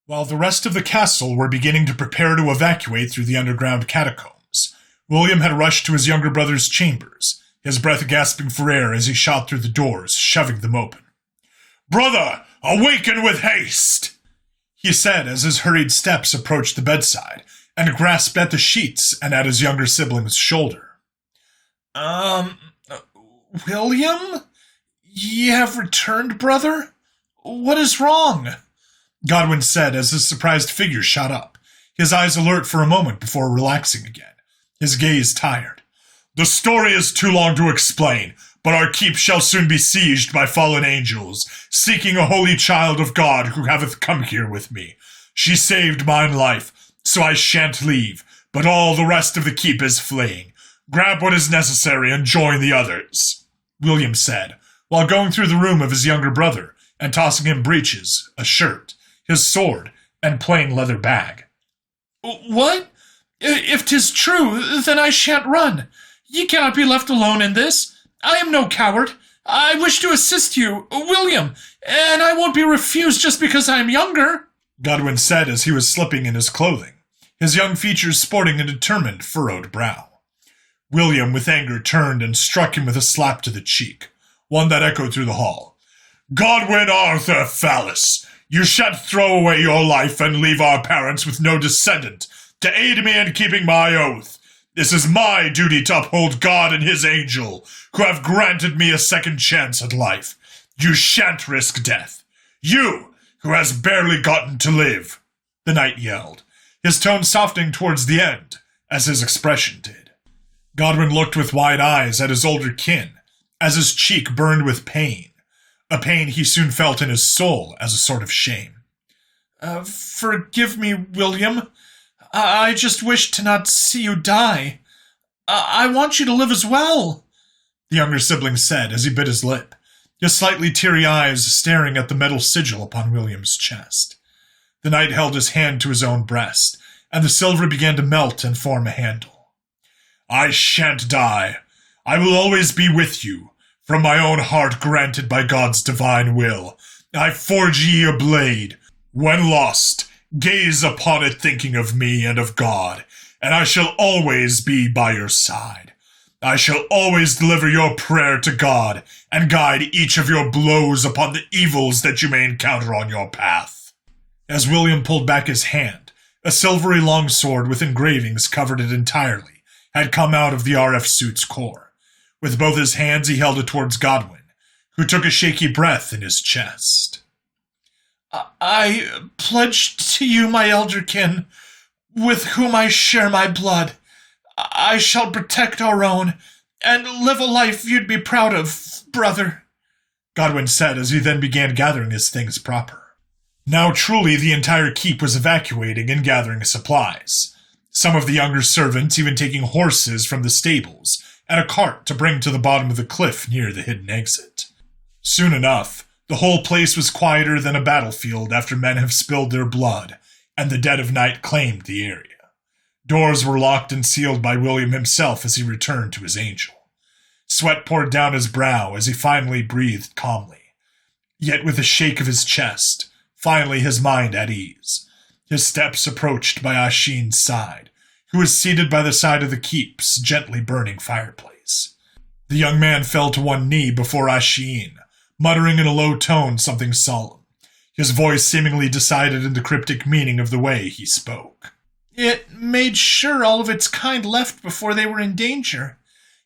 While the rest of the castle were beginning to prepare to evacuate through the underground catacombs, William had rushed to his younger brother's chambers, his breath gasping for air as he shot through the doors, shoving them open. "Brother, awaken with haste!" he said as his hurried steps approached the bedside, and grasped at the sheets and at his younger sibling's shoulder. William? Ye have returned, brother? What is wrong?" Godwin said as his surprised figure shot up, his eyes alert for a moment before relaxing again, his gaze tired. "The story is too long to explain, but our keep shall soon be sieged by fallen angels, seeking a holy child of God who hath come here with me. She saved mine life, so I shan't leave, but all the rest of the keep is fleeing. Grab what is necessary and join the others," William said, while going through the room of his younger brother and tossing him breeches, a shirt, his sword, and plain leather bag. "What? If 'tis true, then I shan't run. Ye cannot be left alone in this. I am no coward. I wish to assist you, William, and I won't be refused just because I am younger," Godwin said as he was slipping in his clothing, his young features sporting a determined, furrowed brow. William, with anger, turned and struck him with a slap to the cheek, one that echoed through the hall. "Godwin Arthur Phallus, you shan't throw away your life and leave our parents with no descendant to aid me in keeping my oath. This is my duty to uphold God and his angel, who have granted me a second chance at life. You shan't risk death. You, who has barely gotten to live," the knight yelled, his tone softening towards the end, as his expression did. Godwin looked with wide eyes at his older kin, as his cheek burned with pain, a pain he soon felt in his soul as a sort of shame. "Forgive me, William. I just wish to not see you die. I want you to live as well," the younger sibling said as he bit his lip, his slightly teary eyes staring at the metal sigil upon William's chest. The knight held his hand to his own breast, and the silver began to melt and form a handle. "I shan't die. I will always be with you. From my own heart granted by God's divine will, I forge ye a blade. When lost, gaze upon it thinking of me and of God, and I shall always be by your side. I shall always deliver your prayer to God and guide each of your blows upon the evils that you may encounter on your path." As William pulled back his hand, a silvery longsword with engravings covered it entirely had come out of the RF suit's core. With both his hands he held it towards Godwin, who took a shaky breath in his chest. "I pledge to you, my elder kin, with whom I share my blood. I shall protect our own, and live a life you'd be proud of, brother," Godwin said as he then began gathering his things proper. Now truly the entire keep was evacuating and gathering supplies, some of the younger servants even taking horses from the stables and a cart to bring to the bottom of the cliff near the hidden exit. Soon enough, the whole place was quieter than a battlefield after men have spilled their blood, and the dead of night claimed the area. Doors were locked and sealed by William himself as he returned to his angel. Sweat poured down his brow as he finally breathed calmly, yet with a shake of his chest, finally his mind at ease. His steps approached by Asheen's side, who was seated by the side of the keep's gently burning fireplace. The young man fell to one knee before Asheen, muttering in a low tone something solemn, his voice seemingly decided in the cryptic meaning of the way he spoke. "It made sure all of its kind left before they were in danger.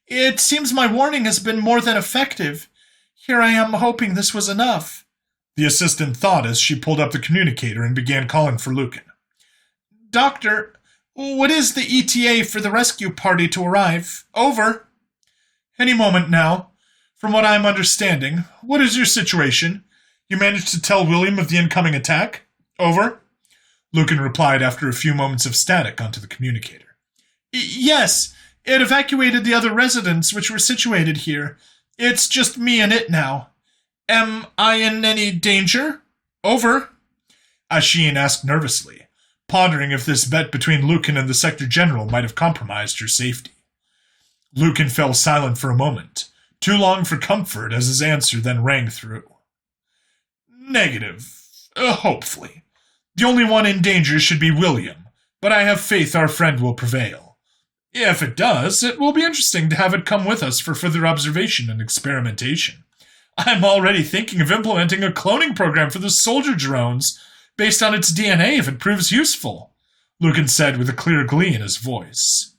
It seems my warning has been more than effective. Here I am hoping this was enough," the assistant thought as she pulled up the communicator and began calling for Lucan. "Doctor, what is the ETA for the rescue party to arrive? Over." "Any moment now. From what I am understanding, what is your situation? You managed to tell William of the incoming attack? Over." Lucan replied after a few moments of static onto the communicator. "Yes, it evacuated the other residents which were situated here. It's just me and it now. Am I in any danger? Over." Asheen asked nervously, pondering if this bet between Lucan and the Sector General might have compromised her safety. Lucan fell silent for a moment, too long for comfort as his answer then rang through. "Negative. Hopefully. The only one in danger should be William, but I have faith our friend will prevail. If it does, it will be interesting to have it come with us for further observation and experimentation. I'm already thinking of implementing a cloning program for the soldier drones based on its DNA if it proves useful, Lucan said with a clear glee in his voice.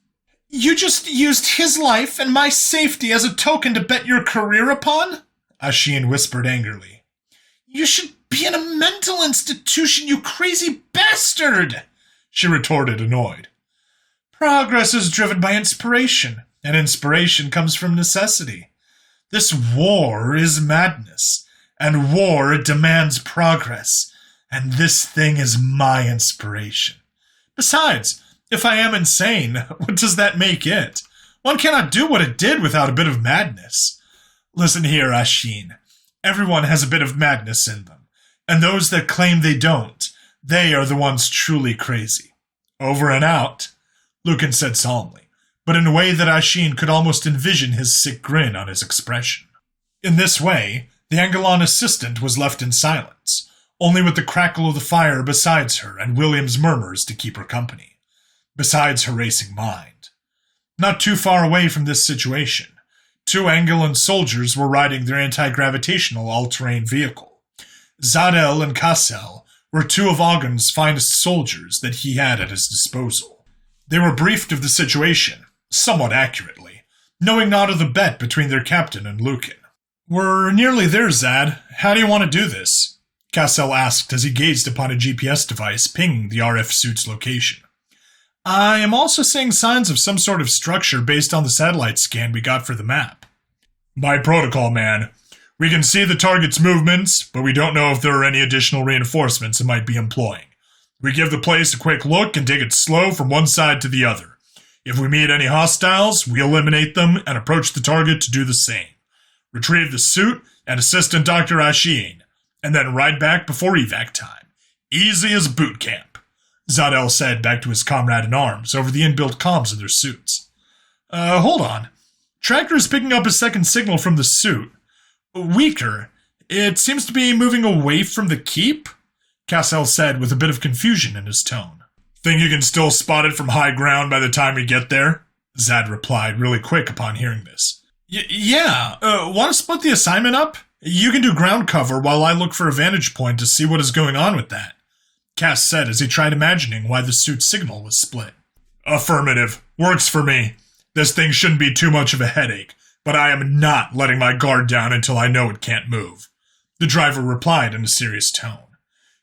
You just used his life and my safety as a token to bet your career upon? Ashin whispered angrily. You should be in a mental institution, you crazy bastard! She retorted, annoyed. Progress is driven by inspiration, and inspiration comes from necessity. This war is madness, and war demands progress, and this thing is my inspiration. Besides, if I am insane, what does that make it? One cannot do what it did without a bit of madness. Listen here, Ashin. Everyone has a bit of madness in them, and those that claim they don't, they are the ones truly crazy. Over and out, Lucan said solemnly, but in a way that Ashin could almost envision his sick grin on his expression. In this way, the Angolan assistant was left in silence, only with the crackle of the fire besides her and William's murmurs to keep her company, besides her racing mind. Not too far away from this situation, 2 Angolan soldiers were riding their anti-gravitational all-terrain vehicle. Zadel and Kassel were 2 of Ogden's finest soldiers that he had at his disposal. They were briefed of the situation, somewhat accurately, knowing not of the bet between their captain and Lucan. We're nearly there, Zad. How do you want to do this? Kassel asked as he gazed upon a GPS device pinging the RF suit's location. I am also seeing signs of some sort of structure based on the satellite scan we got for the map. By protocol, man. We can see the target's movements, but we don't know if there are any additional reinforcements it might be employing. We give the place a quick look and take it slow from one side to the other. If we meet any hostiles, we eliminate them and approach the target to do the same. Retrieve the suit and Assistant Dr. Ashin, and then ride back before evac time. Easy as boot camp, Zadel said back to his comrade in arms over the inbuilt comms in their suits. Hold on. Tractor is picking up a second signal from the suit. Weaker. It seems to be moving away from the keep? Kassel said with a bit of confusion in his tone. Think you can still spot it from high ground by the time we get there? Zad replied really quick upon hearing this. Yeah. Want to split the assignment up? You can do ground cover while I look for a vantage point to see what is going on with that, Cass said as he tried imagining why the suit's signal was split. Affirmative. Works for me. This thing shouldn't be too much of a headache, but I am not letting my guard down until I know it can't move, the driver replied in a serious tone.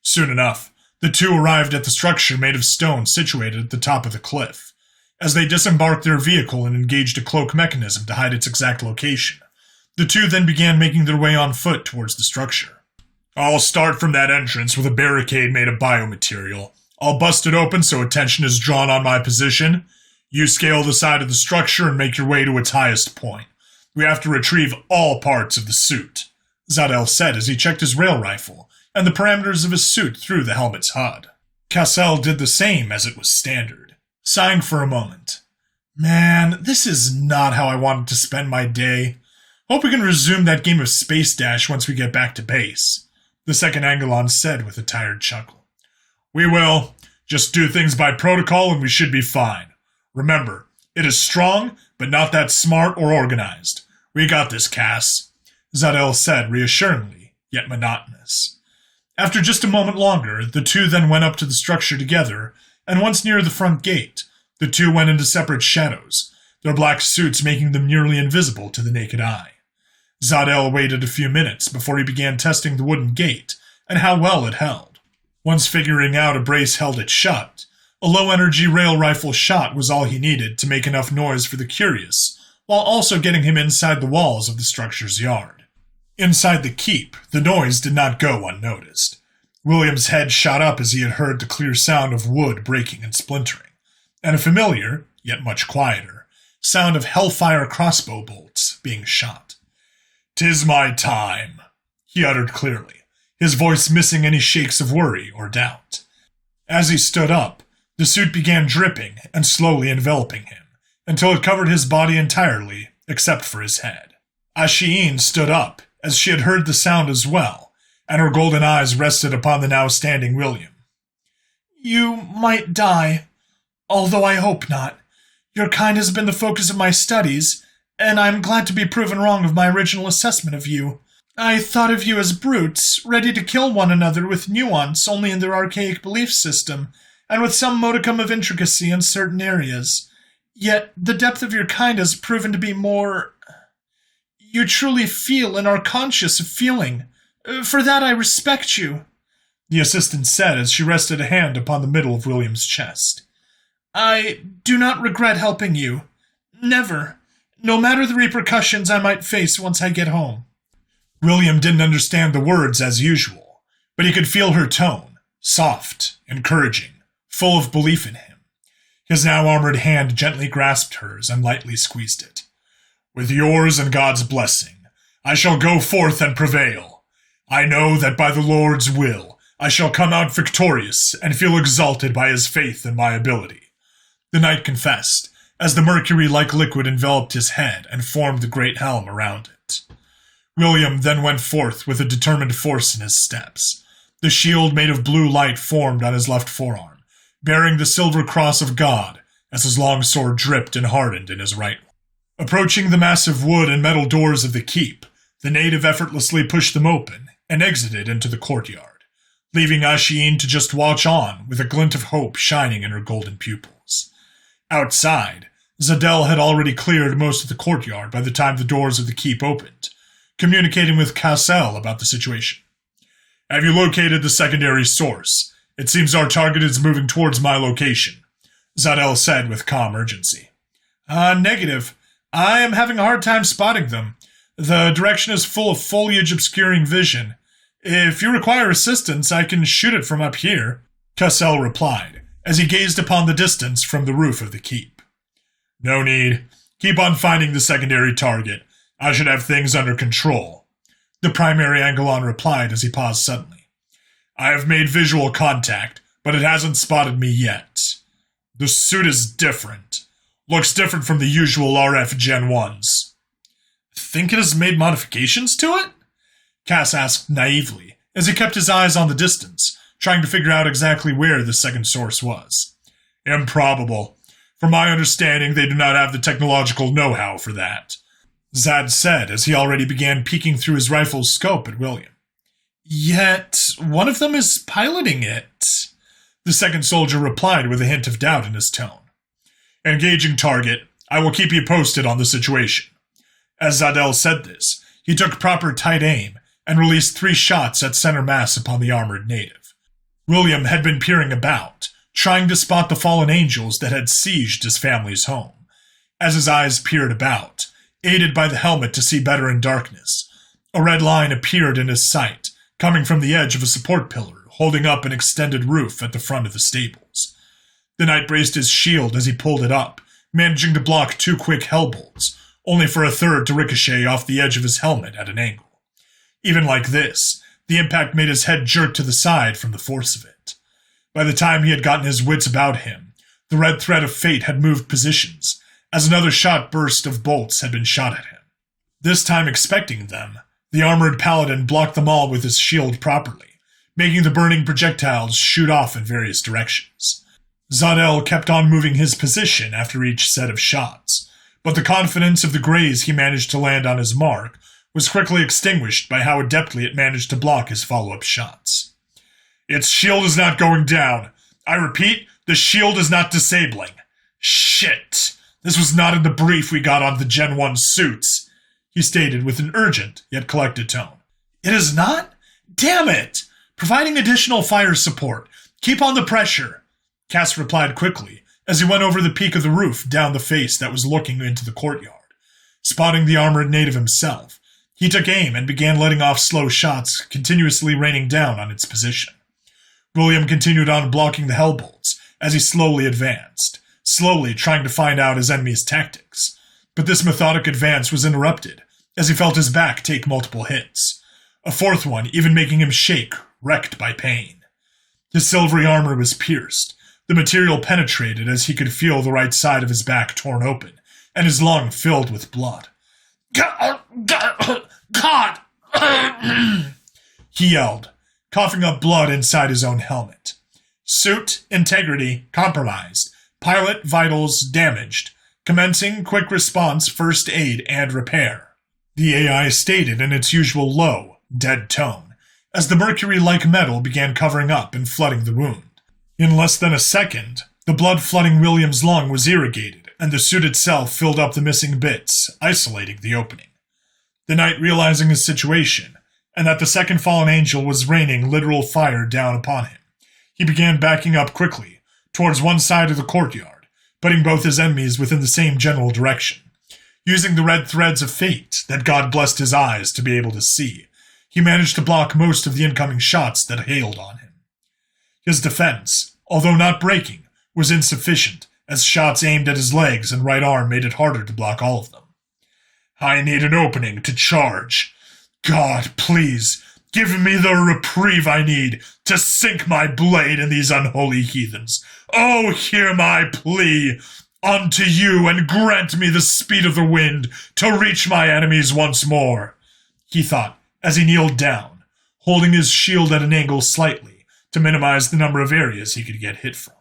Soon enough, the 2 arrived at the structure made of stone situated at the top of the cliff. As they disembarked their vehicle and engaged a cloak mechanism to hide its exact location, the 2 then began making their way on foot towards the structure. I'll start from that entrance with a barricade made of biomaterial. I'll bust it open so attention is drawn on my position. You scale the side of the structure and make your way to its highest point. We have to retrieve all parts of the suit, Zadel said as he checked his rail rifle and the parameters of his suit through the helmet's HUD. Kassel did the same as it was standard, sighing for a moment. Man, this is not how I wanted to spend my day. Hope we can resume that game of Space Dash once we get back to base, the second Angolan said with a tired chuckle. We will. Just do things by protocol and we should be fine. Remember, it is strong, but not that smart or organized. We got this, Cass, Zadel said reassuringly, yet monotonous. After just a moment longer, the 2 then went up to the structure together, and once near the front gate, the 2 went into separate shadows, their black suits making them nearly invisible to the naked eye. Zadel waited a few minutes before he began testing the wooden gate and how well it held. Once figuring out a brace held it shut, a low-energy rail rifle shot was all he needed to make enough noise for the curious, while also getting him inside the walls of the structure's yard. Inside the keep, the noise did not go unnoticed. William's head shot up as he had heard the clear sound of wood breaking and splintering, and a familiar, yet much quieter, sound of hellfire crossbow bolts being shot. "'Tis my time," he uttered clearly, his voice missing any shakes of worry or doubt. As he stood up, the suit began dripping and slowly enveloping him, until it covered his body entirely, except for his head. Ashin stood up, as she had heard the sound as well, and her golden eyes rested upon the now standing William. You might die, although I hope not. Your kind has been the focus of my studies, and I'm glad to be proven wrong of my original assessment of you. I thought of you as brutes, ready to kill one another with nuance only in their archaic belief system, and with some modicum of intricacy in certain areas. Yet, the depth of your kind has proven to be more... You truly feel and are conscious of feeling. For that I respect you, the assistant said as she rested a hand upon the middle of William's chest. I do not regret helping you. Never. No matter the repercussions I might face once I get home. William didn't understand the words as usual, but he could feel her tone, soft, encouraging, full of belief in him. His now armored hand gently grasped hers and lightly squeezed it. With yours and God's blessing, I shall go forth and prevail. I know that by the Lord's will, I shall come out victorious and feel exalted by his faith in my ability. The knight confessed, as the mercury-like liquid enveloped his head and formed the great helm around it. William then went forth with a determined force in his steps. The shield made of blue light formed on his left forearm, bearing the silver cross of God, as his long sword dripped and hardened in his right one. Approaching the massive wood and metal doors of the keep, the native effortlessly pushed them open and exited into the courtyard, leaving Asheen to just watch on with a glint of hope shining in her golden pupils. Outside, Zadel had already cleared most of the courtyard by the time the doors of the keep opened, communicating with Cassel about the situation. Have you located the secondary source? It seems our target is moving towards my location, Zadel said with calm urgency. Negative. I am having a hard time spotting them. The direction is full of foliage obscuring vision. If you require assistance, I can shoot it from up here, Cassel replied, as he gazed upon the distance from the roof of the keep. No need. Keep on finding the secondary target. I should have things under control, the primary Angelon replied as he paused suddenly. I have made visual contact, but it hasn't spotted me yet. The suit is different. Looks different from the usual RF Gen 1s. Think it has made modifications to it? Cass asked naively, as he kept his eyes on the distance, trying to figure out exactly where the second source was. Improbable. From my understanding, they do not have the technological know-how for that, Zad said as he already began peeking through his rifle's scope at William. Yet, one of them is piloting it, the second soldier replied with a hint of doubt in his tone. Engaging target, I will keep you posted on the situation. As Zadel said this, he took proper tight aim and released 3 shots at center mass upon the armored native. William had been peering about, trying to spot the fallen angels that had sieged his family's home. As his eyes peered about, aided by the helmet to see better in darkness, a red line appeared in his sight, coming from the edge of a support pillar, holding up an extended roof at the front of the stables. The knight braced his shield as he pulled it up, managing to block 2 quick hellbolts, only for a third to ricochet off the edge of his helmet at an angle. Even like this, the impact made his head jerk to the side from the force of it. By the time he had gotten his wits about him, the red thread of fate had moved positions, as another shot burst of bolts had been shot at him. This time expecting them, the armored paladin blocked them all with his shield properly, making the burning projectiles shoot off in various directions. Zadel kept on moving his position after each set of shots, but the confidence of the graze he managed to land on his mark was quickly extinguished by how adeptly it managed to block his follow-up shots. Its shield is not going down. I repeat, the shield is not disabling. Shit! This was not in the brief we got on the Gen 1 suits, he stated with an urgent yet collected tone. It is not? Damn it! Providing additional fire support. Keep on the pressure, Cass replied quickly as he went over the peak of the roof down the face that was looking into the courtyard. Spotting the armored native himself, he took aim and began letting off slow shots, continuously raining down on its position. William continued on blocking the hellbolts as he slowly advanced, slowly trying to find out his enemy's tactics. But this methodic advance was interrupted as he felt his back take multiple hits, a 4th one even making him shake, wrecked by pain. His silvery armor was pierced. The material penetrated as he could feel the right side of his back torn open, and his lung filled with blood. God! He yelled, coughing up blood inside his own helmet. Suit integrity compromised. Pilot vitals damaged. Commencing quick response first aid and repair. The AI stated in its usual low, dead tone, as the mercury-like metal began covering up and flooding the wound. In less than a second, the blood flooding William's lung was irrigated, and the suit itself filled up the missing bits, isolating the opening. The knight, realizing his situation, and that the second fallen angel was raining literal fire down upon him, he began backing up quickly, towards one side of the courtyard, putting both his enemies within the same general direction. Using the red threads of fate that God blessed his eyes to be able to see, he managed to block most of the incoming shots that hailed on him. His defense, although not breaking, was insufficient, as shots aimed at his legs and right arm made it harder to block all of them. I need an opening to charge. God, please, give me the reprieve I need to sink my blade in these unholy heathens. Oh, hear my plea unto you, and grant me the speed of the wind to reach my enemies once more, he thought as he kneeled down, holding his shield at an angle slightly to minimize the number of areas he could get hit from.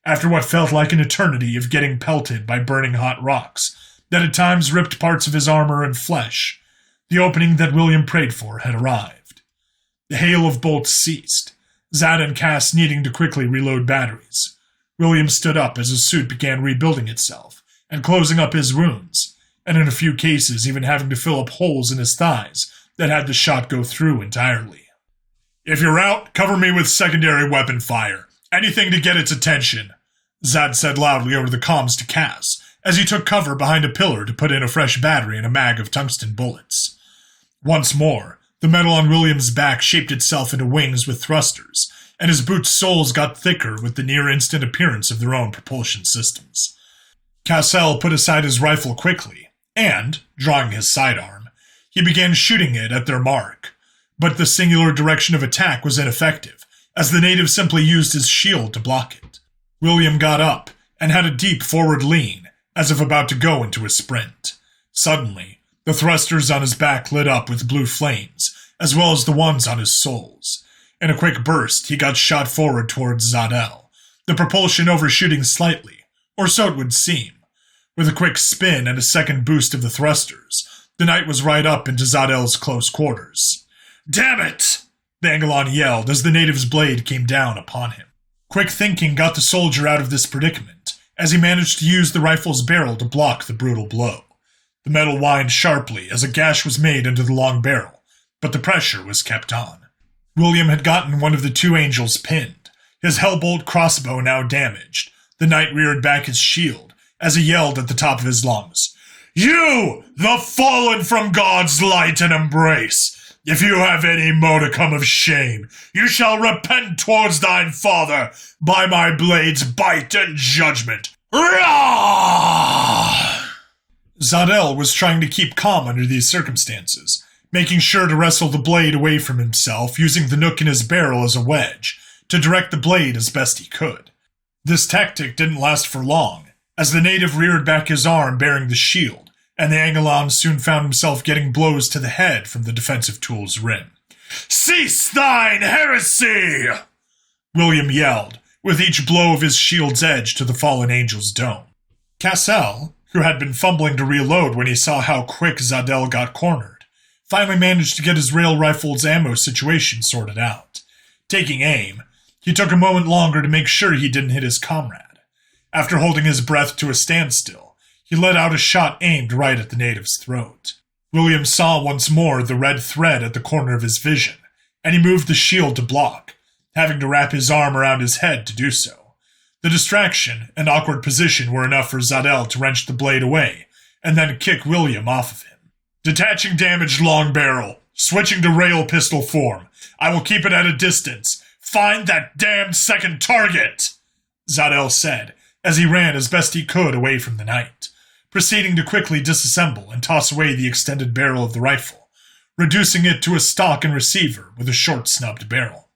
After what felt like an eternity of getting pelted by burning hot rocks that at times ripped parts of his armor and flesh, the opening that William prayed for had arrived. The hail of bolts ceased, Zad and Cass needing to quickly reload batteries. William stood up as his suit began rebuilding itself and closing up his wounds, and in a few cases even having to fill up holes in his thighs that had the shot go through entirely. If you're out, cover me with secondary weapon fire. Anything to get its attention, Zad said loudly over the comms to Cass, as he took cover behind a pillar to put in a fresh battery and a mag of tungsten bullets. Once more, the metal on William's back shaped itself into wings with thrusters, and his boots' soles got thicker with the near-instant appearance of their own propulsion systems. Cassell put aside his rifle quickly, and, drawing his sidearm, he began shooting it at their mark. But the singular direction of attack was ineffective, as the native simply used his shield to block it. William got up and had a deep forward lean, as if about to go into a sprint. Suddenly, the thrusters on his back lit up with blue flames, as well as the ones on his soles. In a quick burst, he got shot forward towards Zadel, the propulsion overshooting slightly, or so it would seem. With a quick spin and a second boost of the thrusters, the knight was right up into Zadel's close quarters. "Damn it!" Bangalon yelled as the native's blade came down upon him. Quick thinking got the soldier out of this predicament, as he managed to use the rifle's barrel to block the brutal blow. The metal whined sharply as a gash was made into the long barrel, but the pressure was kept on. William had gotten one of the two angels pinned, his Hellbolt crossbow now damaged. The knight reared back his shield as he yelled at the top of his lungs, "You, the fallen from God's light and embrace! If you have any modicum of shame, you shall repent towards thine father by my blade's bite and judgment." Rah! Zadel was trying to keep calm under these circumstances, making sure to wrestle the blade away from himself, using the nook in his barrel as a wedge, to direct the blade as best he could. This tactic didn't last for long, as the native reared back his arm bearing the shield, and the Angelon soon found himself getting blows to the head from the defensive tool's rim. "Cease thine heresy!" William yelled, with each blow of his shield's edge to the fallen angel's dome. Cassell, who had been fumbling to reload when he saw how quick Zadel got cornered, finally managed to get his rail rifle's ammo situation sorted out. Taking aim, he took a moment longer to make sure he didn't hit his comrade. After holding his breath to a standstill, he let out a shot aimed right at the native's throat. William saw once more the red thread at the corner of his vision, and he moved the shield to block, having to wrap his arm around his head to do so. The distraction and awkward position were enough for Zadel to wrench the blade away, and then kick William off of him. "Detaching damaged long barrel, switching to rail pistol form. I will keep it at a distance. Find that damned second target!" Zadel said, as he ran as best he could away from the knight, proceeding to quickly disassemble and toss away the extended barrel of the rifle, reducing it to a stock and receiver with a short snubbed barrel.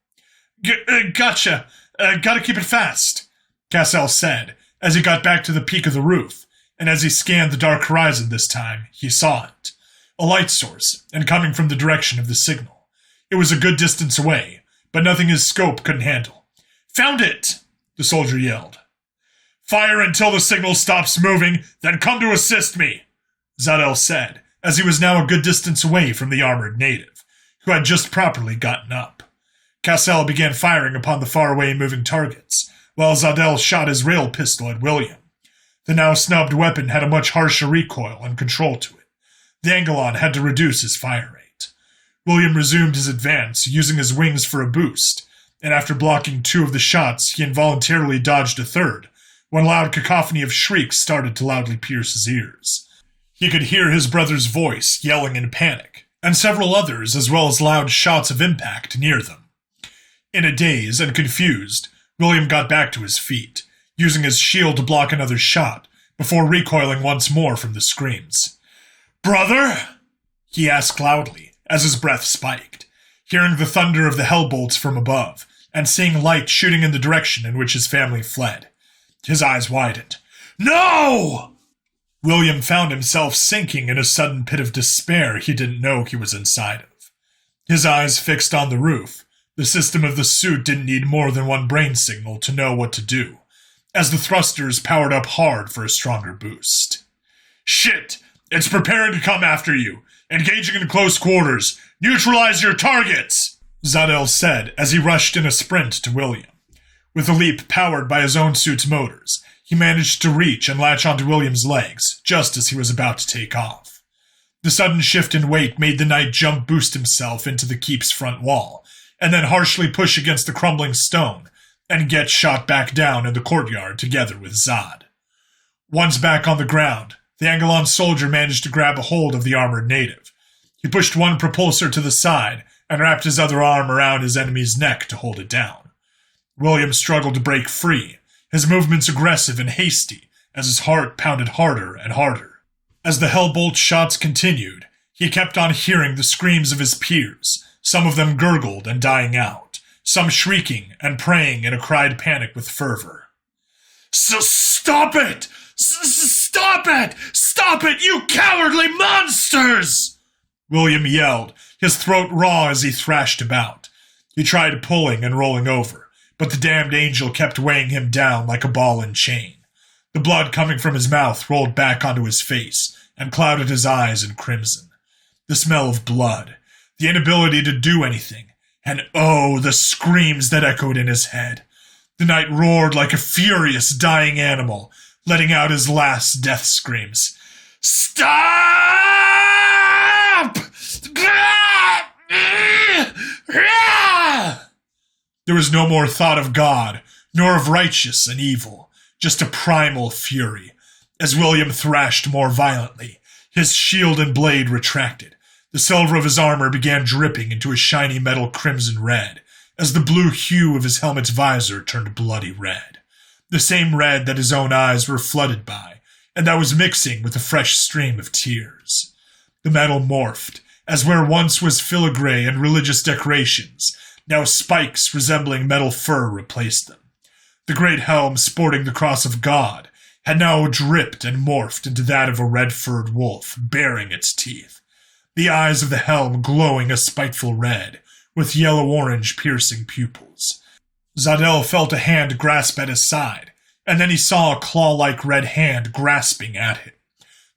Gotcha. Gotta keep it fast," Cassell said, as he got back to the peak of the roof, and as he scanned the dark horizon this time, he saw it. A light source, and coming from the direction of the signal. It was a good distance away, but nothing his scope couldn't handle. Found it! The soldier yelled. Fire until the signal stops moving, then come to assist me, Zadel said, as he was now a good distance away from the armored native, who had just properly gotten up. Cassel began firing upon the faraway moving targets, while Zadel shot his rail pistol at William. The now snubbed weapon had a much harsher recoil and control to it. The Angelon had to reduce his fire rate. William resumed his advance, using his wings for a boost, and after blocking 2 of the shots, he involuntarily dodged a third, when a loud cacophony of shrieks started to loudly pierce his ears. He could hear his brother's voice yelling in panic, and several others, as well as loud shots of impact near them. In a daze and confused, William got back to his feet, using his shield to block another shot, before recoiling once more from the screams. "Brother?" he asked loudly, as his breath spiked, hearing the thunder of the hellbolts from above, and seeing light shooting in the direction in which his family fled. His eyes widened. "No!" William found himself sinking in a sudden pit of despair he didn't know he was inside of. His eyes fixed on the roof, the system of the suit didn't need more than one brain signal to know what to do, as the thrusters powered up hard for a stronger boost. "Shit! It's preparing to come after you! Engaging in close quarters! Neutralize your targets!" Zadel said as he rushed in a sprint to William. With a leap powered by his own suit's motors, he managed to reach and latch onto William's legs just as he was about to take off. The sudden shift in weight made the knight jump boost himself into the keep's front wall, and then harshly push against the crumbling stone, and get shot back down in the courtyard together with Zod. Once back on the ground, the Angelon soldier managed to grab a hold of the armored native. He pushed one propulsor to the side and wrapped his other arm around his enemy's neck to hold it down. William struggled to break free, his movements aggressive and hasty, as his heart pounded harder and harder. As the Hellbolt shots continued, he kept on hearing the screams of his peers, some of them gurgled and dying out, some shrieking and praying in a cried panic with fervor. "Stop it! Stop it! Stop it, you cowardly monsters!" William yelled, his throat raw as he thrashed about. He tried pulling and rolling over, but the damned angel kept weighing him down like a ball and chain. The blood coming from his mouth rolled back onto his face and clouded his eyes in crimson. The smell of blood, the inability to do anything, and oh, the screams that echoed in his head. The knight roared like a furious, dying animal, letting out his last death screams. "Stop!" There was no more thought of God, nor of righteous and evil, just a primal fury. As William thrashed more violently, his shield and blade retracted. The silver of his armor began dripping into a shiny metal crimson red, as the blue hue of his helmet's visor turned bloody red. The same red that his own eyes were flooded by, and that was mixing with a fresh stream of tears. The metal morphed, as where once was filigree and religious decorations, now spikes resembling metal fur replaced them. The great helm sporting the cross of God had now dripped and morphed into that of a red-furred wolf, baring its teeth. The eyes of the helm glowing a spiteful red, with yellow-orange piercing pupils. Zadel felt a hand grasp at his side, and then he saw a claw-like red hand grasping at him.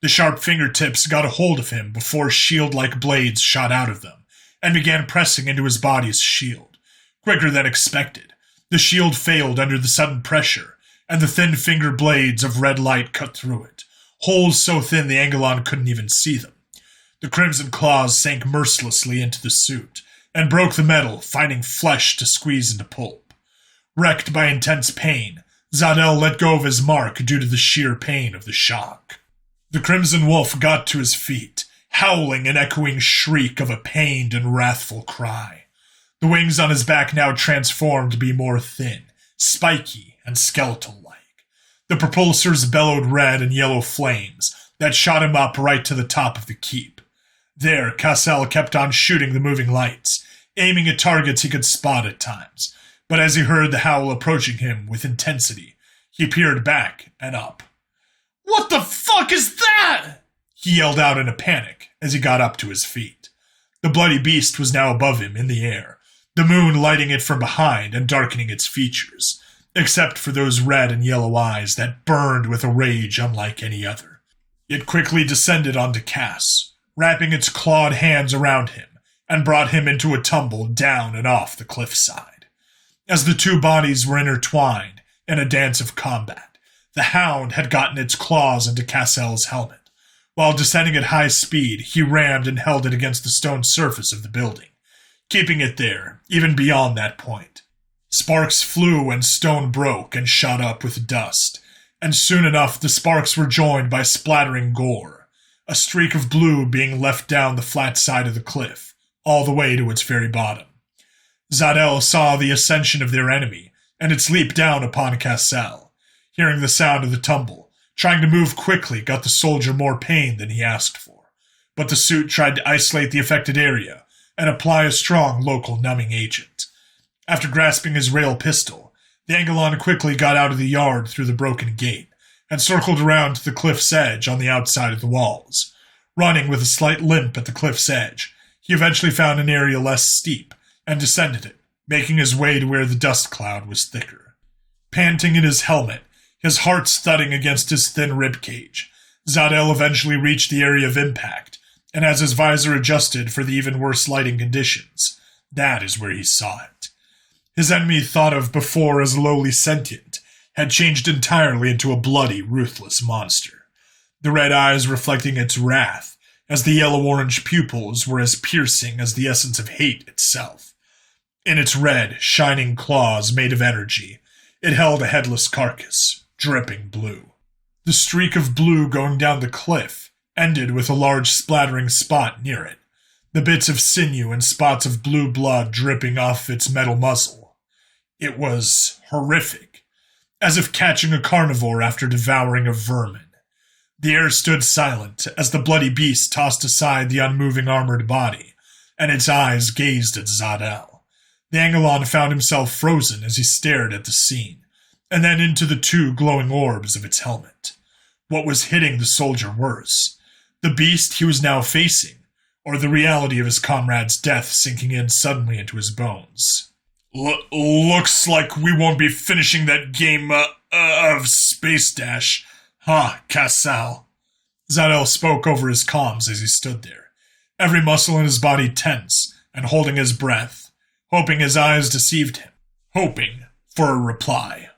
The sharp fingertips got a hold of him before shield-like blades shot out of them, and began pressing into his body's shield. Quicker than expected, the shield failed under the sudden pressure, and the thin finger blades of red light cut through it, holes so thin the Angelon couldn't even see them. The crimson claws sank mercilessly into the suit, and broke the metal, finding flesh to squeeze into pulp. Wrecked by intense pain, Zadel let go of his mark due to the sheer pain of the shock. The crimson wolf got to his feet, howling an echoing shriek of a pained and wrathful cry. The wings on his back now transformed to be more thin, spiky, and skeletal-like. The propulsors bellowed red and yellow flames that shot him up right to the top of the keep. There, Cassel kept on shooting the moving lights, aiming at targets he could spot at times, but as he heard the howl approaching him with intensity, he peered back and up. "What the fuck is that?" he yelled out in a panic as he got up to his feet. The bloody beast was now above him in the air, the moon lighting it from behind and darkening its features, except for those red and yellow eyes that burned with a rage unlike any other. It quickly descended onto Cass, wrapping its clawed hands around him, and brought him into a tumble down and off the cliffside. As the two bodies were intertwined in a dance of combat, the Hound had gotten its claws into Cassell's helmet. While descending at high speed, he rammed and held it against the stone surface of the building, keeping it there, even beyond that point. Sparks flew and stone broke and shot up with dust, and soon enough the sparks were joined by splattering gore, a streak of blue being left down the flat side of the cliff, all the way to its very bottom. Zadel saw the ascension of their enemy, and its leap down upon Cassell. Hearing the sound of the tumble, trying to move quickly got the soldier more pain than he asked for, but the suit tried to isolate the affected area and apply a strong local numbing agent. After grasping his rail pistol, the Angelon quickly got out of the yard through the broken gate and circled around to the cliff's edge on the outside of the walls. Running with a slight limp at the cliff's edge, he eventually found an area less steep and descended it, making his way to where the dust cloud was thicker. Panting in his helmet, his heart thudding against his thin ribcage, Zadel eventually reached the area of impact, and as his visor adjusted for the even worse lighting conditions, that is where he saw it. His enemy, thought of before as lowly sentient, had changed entirely into a bloody, ruthless monster. The red eyes reflecting its wrath, as the yellow-orange pupils were as piercing as the essence of hate itself. In its red, shining claws made of energy, it held a headless carcass, dripping blue. The streak of blue going down the cliff ended with a large splattering spot near it, the bits of sinew and spots of blue blood dripping off its metal muzzle. It was horrific, as if catching a carnivore after devouring a vermin. The air stood silent as the bloody beast tossed aside the unmoving armored body, and its eyes gazed at Zadel. The Angelon found himself frozen as he stared at the scene, and then into the two glowing orbs of its helmet. What was hitting the soldier worse? The beast he was now facing, or the reality of his comrade's death sinking in suddenly into his bones? Looks like we won't be finishing that game of Space Dash, huh, Cassell? Zadel spoke over his comms as he stood there, every muscle in his body tense and holding his breath, hoping his eyes deceived him, hoping for a reply.